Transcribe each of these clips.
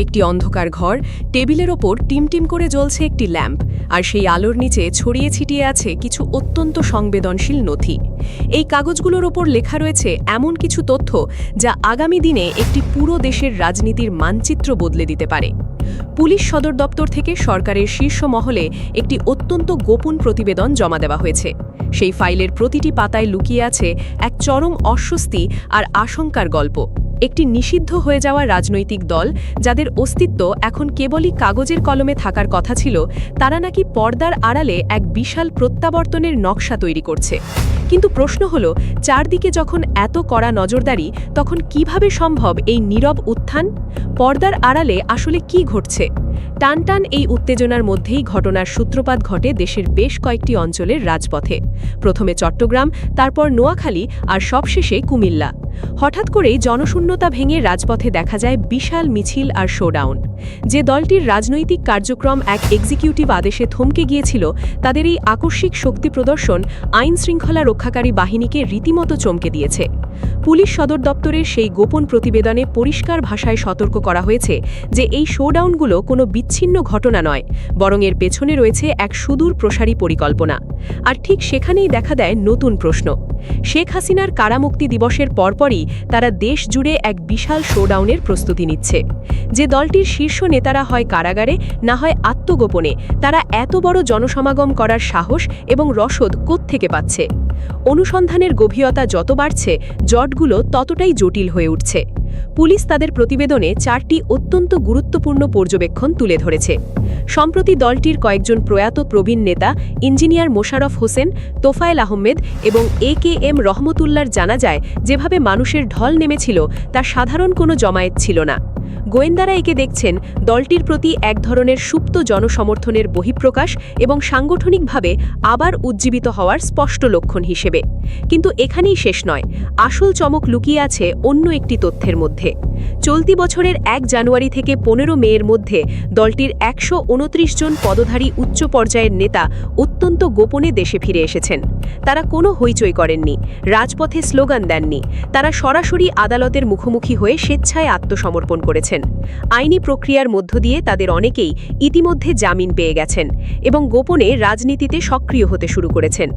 একটি অন্ধকার ঘর, টেবিলের ওপর টিমটিম করে জ্বলছে একটি ল্যাম্প, আর সেই আলোর নিচে ছড়িয়ে ছিটিয়ে আছে কিছু অত্যন্ত সংবেদনশীল নথি। এই কাগজগুলোর ওপর লেখা রয়েছে এমন কিছু তথ্য যা আগামী দিনে একটি পুরো দেশের রাজনীতির মানচিত্র বদলে দিতে পারে। পুলিশ সদর দপ্তর থেকে সরকারের শীর্ষ মহলে একটি অত্যন্ত গোপন প্রতিবেদন জমা দেওয়া হয়েছে। সেই ফাইলের প্রতিটি পাতায় লুকিয়ে আছে এক চরম অস্বস্তি আর আশঙ্কার গল্প। একটি নিষিদ্ধ হয়ে যাওয়া রাজনৈতিক দল, যাদের অস্তিত্ব এখন কেবলই কাগজের কলমে থাকার কথা ছিল, তারা নাকি পর্দার আড়ালে এক বিশাল প্রত্যাবর্তনের নকশা তৈরি করছে। কিন্তু প্রশ্ন হলো, চারদিকে যখন এত কড়া নজরদারি, তখন কিভাবে সম্ভব এই নীরব উত্থান? পর্দার আড়ালে আসলে কি ঘটছে? টানটান এই উত্তেজনার মধ্যেই ঘটনার সূত্রপাত ঘটে দেশের বেশ কয়েকটি অঞ্চলের রাজপথে। প্রথমে চট্টগ্রাম, তারপর নোয়াখালী, আর সবশেষে কুমিল্লা। হঠাৎ করেই জনশূন্যতা ভেঙে রাজপথে দেখা যায় বিশাল মিছিল আর শোডাউন। যে দলটির রাজনৈতিক কার্যক্রম এক এক্সিকিউটিভ আদেশে থমকে গিয়েছিল, তাদের এই আকস্মিক শক্তি প্রদর্শন আইন শৃঙ্খলা রক্ষাকারী বাহিনীকে রীতিমতো চমকে দিয়েছে। পুলিশ সদর দপ্তরের সেই গোপন প্রতিবেদনে পরিষ্কার ভাষায় সতর্ক করা হয়েছে যে এই শোডাউনগুলো কোনো বিচ্ছিন্ন ঘটনা নয়, বরং এর পেছনে রয়েছে এক সুদূর প্রসারী পরিকল্পনা। আর ঠিক সেখানেই দেখা দেয় নতুন প্রশ্ন। শেখ হাসিনার কারামুক্তি দিবসের পরপরই তারা দেশ জুড়ে এক বিশাল শোডাউনের প্রস্তুতি নিচ্ছে। যে দলটির শীর্ষ নেতারা হয় কারাগারে, না হয় আত্মগোপনে, তারা এত বড় জনসমাগম করার সাহস এবং রসদ কোত্থেকে পাচ্ছে? অনুসন্ধানের গভীরতা যত বাড়ছে, জটগুলো ততটাই জটিল হয়ে উঠছে। পুলিশ তাদের প্রতিবেদনে 4টি অত্যন্ত গুরুত্বপূর্ণ পর্যবেক্ষণ তুলে ধরেছে। সম্প্রতি দলটির কয়েকজন প্রয়াত প্রবীণ নেতা ইঞ্জিনিয়ার মোশাররফ হোসেন, তোফায়েল আহমেদ এবং AKM রহমতুল্লাহর জানা যায় যেভাবে মানুষের ঢল নেমেছিল তা সাধারণ কোনো জমায়েত ছিল না। গোয়েন্দারা একে দেখছেন দলটির প্রতি এক ধরনের সুপ্ত জনসমর্থনের বহিঃপ্রকাশ এবং সাংগঠনিকভাবে আবার উজ্জীবিত হওয়ার স্পষ্ট লক্ষণ হিসেবে। কিন্তু এখানেই শেষ নয়, আসল চমক লুকিয়ে আছে অন্য একটি তথ্যের মধ্যে। চলতি বছরের 1 জানুয়ারি থেকে 15 মের মধ্যে দলটির 129 জন পদধারী উচ্চ পর্যায়ের নেতা অত্যন্ত গোপনে দেশে ফিরে এসেছেন। তারা কোনো হইচই করেননি, রাজপথে স্লোগান দেননি, তারা সরাসরি আদালতের মুখোমুখি হয়ে স্বেচ্ছায় আত্মসমর্পণ করেছেন। আইনি প্রক্রিয়ার মধ্য দিয়ে তাদের অনেকেই ইতিমধ্যে জামিন পেয়ে গেছেন এবং গোপনে রাজনীতিতে সক্রিয় হতে শুরু করেছেন।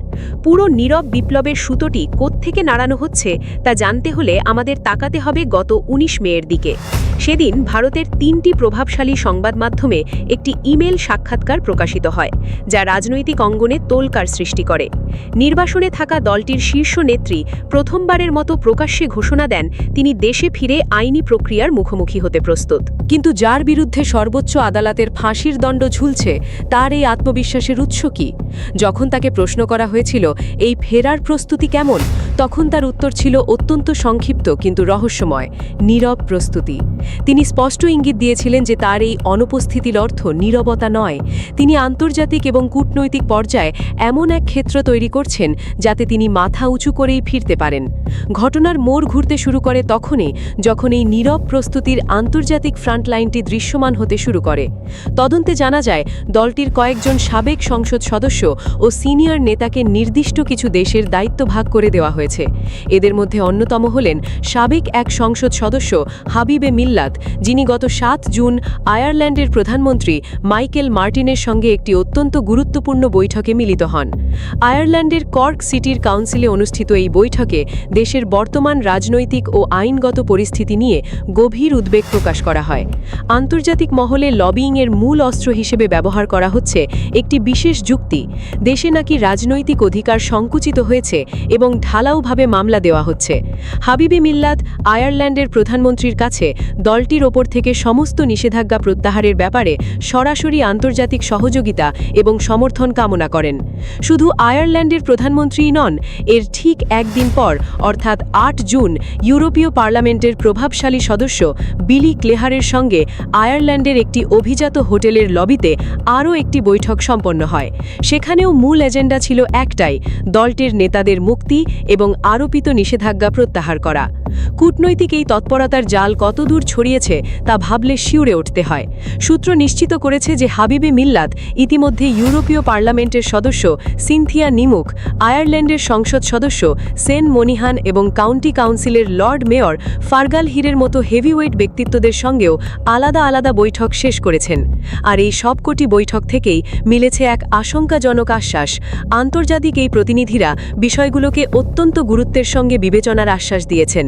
পুরো নীরব বিপ্লবের সুতোটি কোত্থেকে নাড়ানো হচ্ছে তা জানতে হলে আমাদের তাকাতে হবে গত 19 মের দিকে। সেদিন ভারতের 3টি প্রভাবশালী সংবাদ মাধ্যমে একটি ইমেল সাক্ষাৎকার প্রকাশিত হয়, যা রাজনৈতিক অঙ্গনে তোলকার সৃষ্টি করে। নির্বাসনে থাকা দলটির শীর্ষ নেত্রী প্রথমবারের মতো প্রকাশ্যে ঘোষণা দেন তিনি দেশে ফিরে আইনি প্রক্রিয়ার মুখোমুখি হতে প্রস্তুত। কিন্তু যার বিরুদ্ধে সর্বোচ্চ আদালতের ফাঁসির দণ্ড ঝুলছে, তার এই আত্মবিশ্বাসের উৎস কি? যখন তাকে প্রশ্ন করা হয়েছিল এই ফেরার প্রস্তুতি কেমন, তখন তার উত্তর ছিল অত্যন্ত সংক্ষিপ্ত কিন্তু রহস্যময়: নীরব প্রস্তুতি। তিনি স্পষ্ট ইঙ্গিত দিয়েছিলেন যে তার এই অনুপস্থিতির অর্থ নীরবতা নয়। তিনি আন্তর্জাতিক এবং কূটনৈতিক পর্যায়ে এমন এক ক্ষেত্র তৈরি করছেন যাতে তিনি মাথা উঁচু করেই ফিরতে পারেন। ঘটনার মোড় ঘুরতে শুরু করে তখনই যখন এই নীরব প্রস্তুতির আন্তর্জাতিক ফ্রন্টলাইনটি দৃশ্যমান হতে শুরু করে। তদন্তে জানা যায় দলটির কয়েকজন সাবেক সংসদ সদস্য ও সিনিয়র নেতাকে নির্দিষ্ট কিছু দেশের দায়িত্ব ভাগ করে দেওয়া হয়েছে। এদের মধ্যে অন্যতম হলেন সাবেক এক সংসদ সদস্য হাবিবে মিল্লাত, যিনি গত 7 জুন আয়ারল্যান্ডের প্রধানমন্ত্রী মাইকেল মার্টিনের সঙ্গে একটি অত্যন্ত গুরুত্বপূর্ণ বৈঠকে মিলিত হন। আয়ারল্যান্ডের কর্ক সিটির কাউন্সিলে অনুষ্ঠিত এই বৈঠকে দেশের বর্তমান রাজনৈতিক ও আইনগত পরিস্থিতি নিয়ে গভীর উদ্বেগ প্রকাশ করা হয়। আন্তর্জাতিক মহলে লবিংয়ের মূল অস্ত্র হিসেবে ব্যবহার করা হচ্ছে একটি বিশেষ যুক্তি: দেশে নাকি রাজনৈতিক অধিকার সংকুচিত হয়েছে এবং ঢালাওভাবে মামলা দেওয়া হচ্ছে। হাবিবে মিল্লাত আয়ারল্যান্ডের প্রধানমন্ত্রীর কাছে দলটির ওপর থেকে সমস্ত নিষেধাজ্ঞা প্রত্যাহারের ব্যাপারে সরাসরি আন্তর্জাতিক সহযোগিতা এবং সমর্থন কামনা করেন। শুধু আয়ারল্যান্ডের প্রধানমন্ত্রীই নন, এর ঠিক একদিন পর অর্থাৎ 8 জুন ইউরোপীয় পার্লামেন্টের প্রভাবশালী সদস্য বিলি ক্লেহারের সঙ্গে আয়ারল্যান্ডের একটি অভিজাত হোটেলের লবিতে আরও একটি বৈঠক সম্পন্ন হয়। সেখানেও মূল এজেন্ডা ছিল একটাই: দলটির নেতাদের মুক্তি এবং এবং আরোপিত নিষেধাজ্ঞা প্রত্যাহার করা। কূটনৈতিক এই তৎপরতার জাল কতদূর ছড়িয়েছে তা ভাবলে শিউরে উঠতে হয়। সূত্র নিশ্চিত করেছে যে হাবিবি মিল্লাত ইতিমধ্যে ইউরোপীয় পার্লামেন্টের সদস্য সিনথিয়া নিমুক, আয়ারল্যান্ডের সংসদ সদস্য সেন মনিহান এবং কাউন্টি কাউন্সিলের লর্ড মেয়র ফার্গাল হিরের মতো হেভিওয়েট ব্যক্তিত্বদের সঙ্গেও আলাদা আলাদা বৈঠক শেষ করেছেন। আর এই সবকটি বৈঠক থেকেই মিলেছে এক আশঙ্কাজনক আশ্বাস। আন্তর্জাতিক এই প্রতিনিধিরা বিষয়গুলোকে অত্যন্ত গুরুত্বের সঙ্গে বিবেচনার আশ্বাস দিয়েছেন।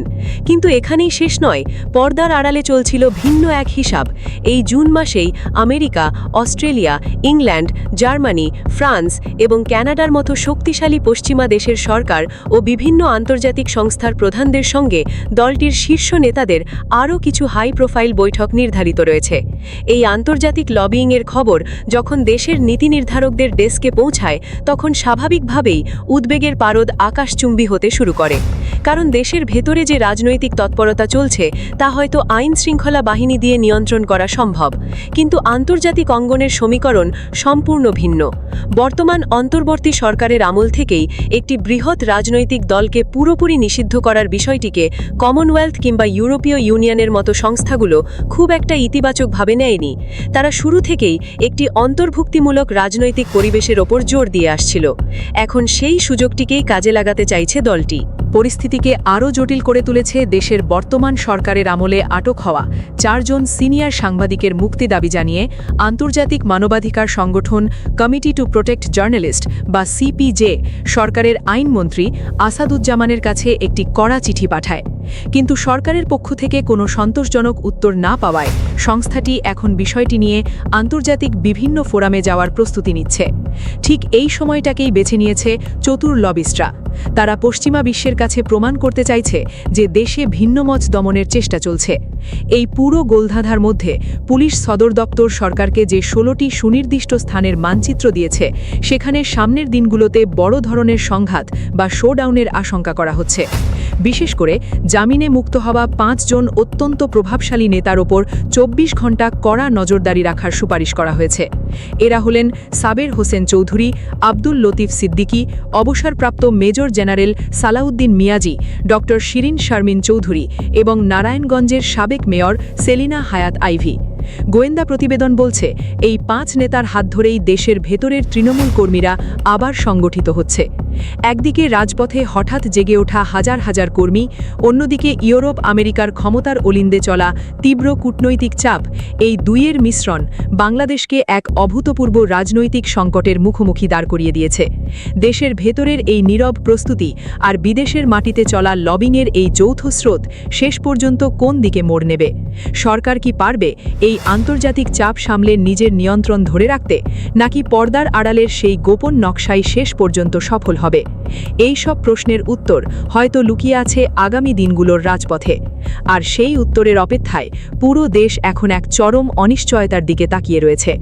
কিন্তু এখানেই শেষ নয়, পর্দার আড়ালে চলছিল ভিন্ন এক হিসাব। এই জুন মাসেই America, Australia, England, Germany, France এবং কানাডার মতো শক্তিশালী পশ্চিমা দেশের সরকার ও বিভিন্ন আন্তর্জাতিক সংস্থার প্রধানদের সঙ্গে দলটির শীর্ষ নেতাদের আরও কিছু হাই প্রোফাইল বৈঠক নির্ধারিত রয়েছে। এই আন্তর্জাতিক লবিংয়ের খবর যখন দেশের নীতি নির্ধারকদের ডেস্কে পৌঁছায়, তখন স্বাভাবিকভাবেই উদ্বেগের পারদ আকাশচুম্বী হতে শুরু করে। কারণ দেশের ভেতরে যে রাজনৈতিক তৎপরতা চলছে তা হয়তো আইন শৃঙ্খলা বাহিনী দিয়ে নিয়ন্ত্রণ করা সম্ভব, কিন্তু আন্তর্জাতিক অঙ্গনের সমীকরণ সম্পূর্ণ ভিন্ন। বর্তমান অন্তর্বর্তী সরকারের আমল থেকেই একটি বৃহৎ রাজনৈতিক দলকে পুরোপুরি নিষিদ্ধ করার বিষয়টিকে কমনওয়েলথ কিংবা ইউরোপীয় ইউনিয়নের মতো সংস্থাগুলো খুব একটা ইতিবাচকভাবে নেয়নি। তারা শুরু থেকেই একটি অন্তর্ভুক্তিমূলক রাজনৈতিক পরিবেশের ওপর জোর দিয়ে আসছিল। এখন সেই সুযোগটিকেই কাজে লাগাতে চাইছে দলটি। পরিস্থিতিকে আরও জটিল করে তুলেছে দেশের বর্তমান সরকারের আমলে আটক হওয়া 4 জন সিনিয়র সাংবাদিকের মুক্তি দাবি জানিয়ে আন্তর্জাতিক মানবাধিকার সংগঠন কমিটি টু প্রোটেক্ট জার্নালিস্ট বা সিপিজে সরকারের আইনমন্ত্রী আসাদুজ্জামানের কাছে একটি কড়া চিঠি পাঠায়। কিন্তু সরকারের পক্ষ থেকে কোনো সন্তোষজনক উত্তর না পাওয়ায় সংস্থাটি এখন বিষয়টি নিয়ে আন্তর্জাতিক বিভিন্ন ফোরামে যাওয়ার প্রস্তুতি নিচ্ছে। ঠিক এই সময়টাকেই বেছে নিয়েছে চতুর লবিস্টরা। তারা পশ্চিমা বিশ্বের কাছে প্রমাণ করতে চাইছে যে দেশে ভিন্নমত দমনের চেষ্টা চলছে। এই পুরো গোলধাঁধার মধ্যে পুলিশ সদর দপ্তর সরকারকে যে 16টি সুনির্দিষ্ট স্থানের মানচিত্র দিয়েছে, সেখানে সামনের দিনগুলোতে বড় ধরনের সংঘাত বা শোডাউনের আশঙ্কা করা হচ্ছে। বিশেষ করে জামিনে মুক্ত হওয়া 5 জন অত্যন্ত প্রভাবশালী নেতার ওপর 24 ঘণ্টা কড়া নজরদারি রাখার সুপারিশ করা হয়েছে। এরা হলেন সাবের হোসেন চৌধুরী, আব্দুল লতিফ সিদ্দিকী, অবসরপ্রাপ্ত major general Salauddin Miazi, doctor Shirin Sharmin Chowdhury এবং নারায়ণগঞ্জের সাবেক মেয়র সেলিনা হায়াত আইভি। গোয়েন্দা প্রতিবেদন বলছে, এই 5 নেতার হাত ধরেই দেশের ভেতরের তৃণমূল কর্মীরা আবার সংগঠিত হচ্ছে। একদিকে রাজপথে হঠাৎ জেগে ওঠা হাজার হাজার কর্মী, অন্যদিকে ইউরোপ আমেরিকার ক্ষমতার অলিন্দে চলা তীব্র কূটনৈতিক চাপ, এই দুইয়ের মিশ্রণ বাংলাদেশকে এক অভূতপূর্ব রাজনৈতিক সংকটের মুখোমুখি দাঁড় করিয়ে দিয়েছে। দেশের ভেতরের এই নীরব প্রস্তুতি আর বিদেশের মাটিতে চলা লবিংয়ের এই যৌথ স্রোত শেষ পর্যন্ত কোন দিকে মোড় নেবে? সরকার কি পারবে এই আন্তর্জাতিক চাপ সামলে নিজের নিয়ন্ত্রণ ধরে রাখতে, নাকি পর্দার আড়ালের সেই গোপন নকশাই শেষ পর্যন্ত সফল হবে? এই সব প্রশ্নের উত্তর হয়তো লুকিয়ে আছে আগামী দিনগুলোর রাজপথে। আর সেই উত্তরের অপেক্ষায় পুরো দেশ এখন এক চরম অনিশ্চয়তার দিকে তাকিয়ে রয়েছে।